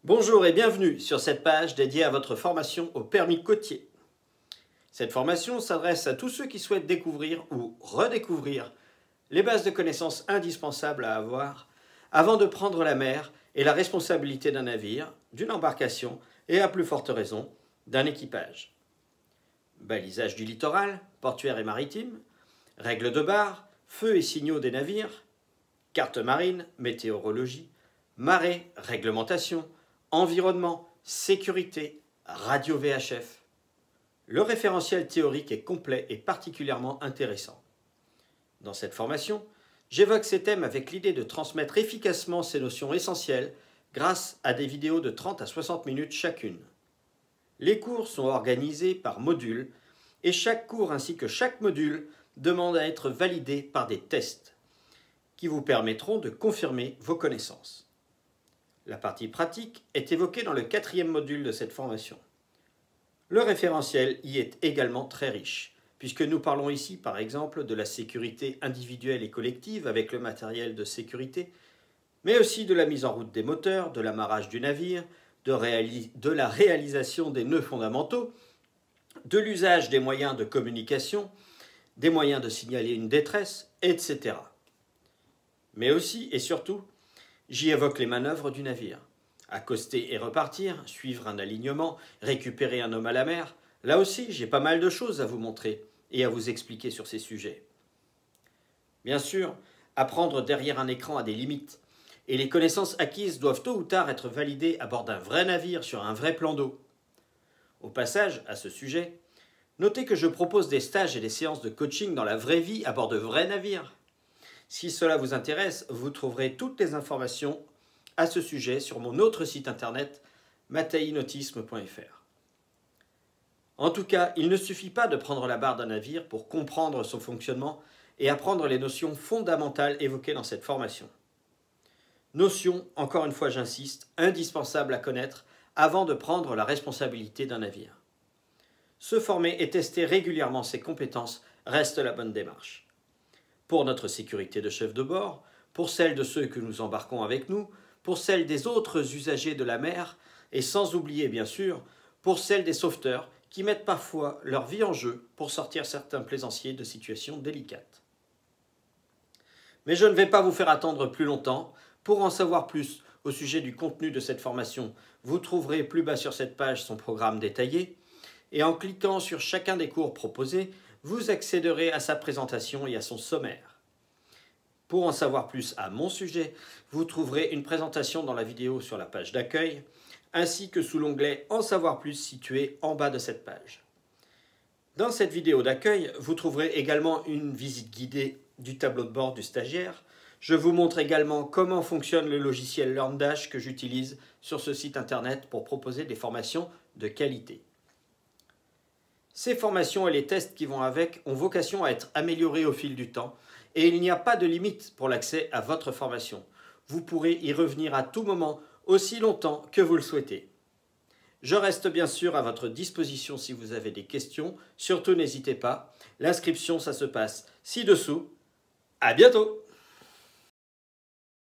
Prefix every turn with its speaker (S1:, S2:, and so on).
S1: Bonjour et bienvenue sur cette page dédiée à votre formation au permis côtier. Cette formation s'adresse à tous ceux qui souhaitent découvrir ou redécouvrir les bases de connaissances indispensables à avoir avant de prendre la mer et la responsabilité d'un navire, d'une embarcation et à plus forte raison d'un équipage. Balisage du littoral, portuaire et maritime, règles de barre, feux et signaux des navires, carte marine, météorologie, marée, réglementation, environnement, sécurité, radio VHF. Le référentiel théorique est complet et particulièrement intéressant. Dans cette formation, j'évoque ces thèmes avec l'idée de transmettre efficacement ces notions essentielles grâce à des vidéos de 30 à 60 minutes chacune. Les cours sont organisés par module et chaque cours ainsi que chaque module demande à être validé par des tests qui vous permettront de confirmer vos connaissances. La partie pratique est évoquée dans le 4e module de cette formation. Le référentiel y est également très riche, puisque nous parlons ici par exemple de la sécurité individuelle et collective avec le matériel de sécurité, mais aussi de la mise en route des moteurs, de l'amarrage du navire, de la réalisation des nœuds fondamentaux, de l'usage des moyens de communication, des moyens de signaler une détresse, etc. Mais aussi et surtout, j'y évoque les manœuvres du navire. Accoster et repartir, suivre un alignement, récupérer un homme à la mer. Là aussi, j'ai pas mal de choses à vous montrer et à vous expliquer sur ces sujets. Bien sûr, apprendre derrière un écran a des limites. Et les connaissances acquises doivent tôt ou tard être validées à bord d'un vrai navire sur un vrai plan d'eau. Au passage, à ce sujet, notez que je propose des stages et des séances de coaching dans la vraie vie à bord de vrais navires. Si cela vous intéresse, vous trouverez toutes les informations à ce sujet sur mon autre site internet mateinautisme.fr. En tout cas, il ne suffit pas de prendre la barre d'un navire pour comprendre son fonctionnement et apprendre les notions fondamentales évoquées dans cette formation. Notions, encore une fois j'insiste, indispensables à connaître avant de prendre la responsabilité d'un navire. Se former et tester régulièrement ses compétences reste la bonne démarche. Pour notre sécurité de chef de bord, pour celle de ceux que nous embarquons avec nous, pour celle des autres usagers de la mer, et sans oublier bien sûr, pour celle des sauveteurs qui mettent parfois leur vie en jeu pour sortir certains plaisanciers de situations délicates. Mais je ne vais pas vous faire attendre plus longtemps. Pour en savoir plus au sujet du contenu de cette formation, vous trouverez plus bas sur cette page son programme détaillé, et en cliquant sur chacun des cours proposés, vous accéderez à sa présentation et à son sommaire. Pour en savoir plus à mon sujet, vous trouverez une présentation dans la vidéo sur la page d'accueil, ainsi que sous l'onglet « En savoir plus » situé en bas de cette page. Dans cette vidéo d'accueil, vous trouverez également une visite guidée du tableau de bord du stagiaire. Je vous montre également comment fonctionne le logiciel LearnDash que j'utilise sur ce site internet pour proposer des formations de qualité. Ces formations et les tests qui vont avec ont vocation à être améliorés au fil du temps et il n'y a pas de limite pour l'accès à votre formation. Vous pourrez y revenir à tout moment, aussi longtemps que vous le souhaitez. Je reste bien sûr à votre disposition si vous avez des questions. Surtout n'hésitez pas. L'inscription, ça se passe ci-dessous. À bientôt!